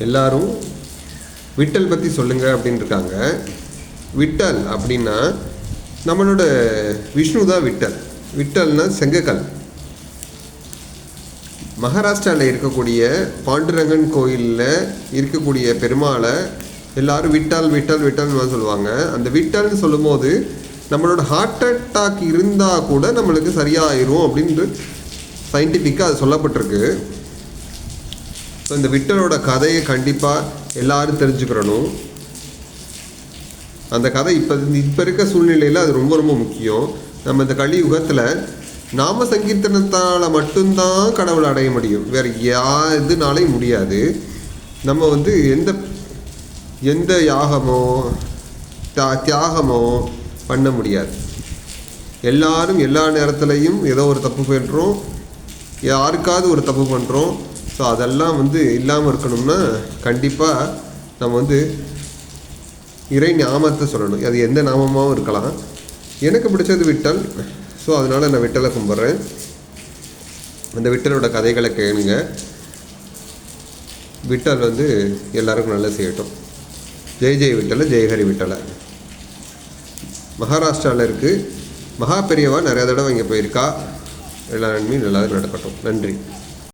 எல்லாரும் விட்டல் பற்றி சொல்லுங்கள் அப்படின்னு இருக்காங்க. விட்டல் அப்படின்னா நம்மளோட விஷ்ணு தான் விட்டல். விட்டல்னா செங்கக்கல். மகாராஷ்டிராவில் இருக்கக்கூடிய பாண்டுரங்கன் கோயிலில் இருக்கக்கூடிய பெருமாளை எல்லாரும் விட்டல் விட்டல் விட்டல்னு சொல்லுவாங்க. அந்த விட்டல்னு சொல்லும்போது நம்மளோட ஹார்ட் அட்டாக் இருந்தால் கூட நம்மளுக்கு சரியாயிரும் அப்படின்ட்டு சயின்டிஃபிக்காக அது சொல்லப்பட்டிருக்கு. ஸோ இந்த விட்டலோட கதையை கண்டிப்பாக எல்லாரும் தெரிஞ்சுக்கிறணும். அந்த கதை இப்போ இருக்க சூழ்நிலையில் அது ரொம்ப ரொம்ப முக்கியம். நம்ம இந்த கலியுகத்தில் நாம சங்கீர்த்தனத்தால் மட்டும்தான் கடவுளை அடைய முடியும். வேறு எதுனாலையும் முடியாது. நம்ம எந்த யாகமோ தியாகமோ பண்ண முடியாது. எல்லாரும் எல்லா நேரத்துலையும் ஏதோ ஒரு தப்பு பண்ணுறோம், யாருக்காவது ஒரு தப்பு பண்ணுறோம். ஸோ அதெல்லாம் இல்லாமல் இருக்கணும்னா கண்டிப்பாக நம்ம இறை நாமத்தை சொல்லணும். அது எந்த நாமமாகவும் இருக்கலாம். எனக்கு பிடிச்சது விட்டல். ஸோ அதனால் நான் விட்டலை கும்பிட்றேன். அந்த விட்டலோட கதைகளை கேளுங்க. விட்டல் எல்லாருக்கும் நல்லா செய்யட்டும். ஜெய் ஜெய் விட்டலை, ஜெயஹரி விட்டலை. மகாராஷ்டிராவில் இருக்குது. மகா பெரியவா நிறையா தடவை இங்கே போயிருக்கா. எல்லா நன்மையும் நல்லா நடக்கட்டும். நன்றி.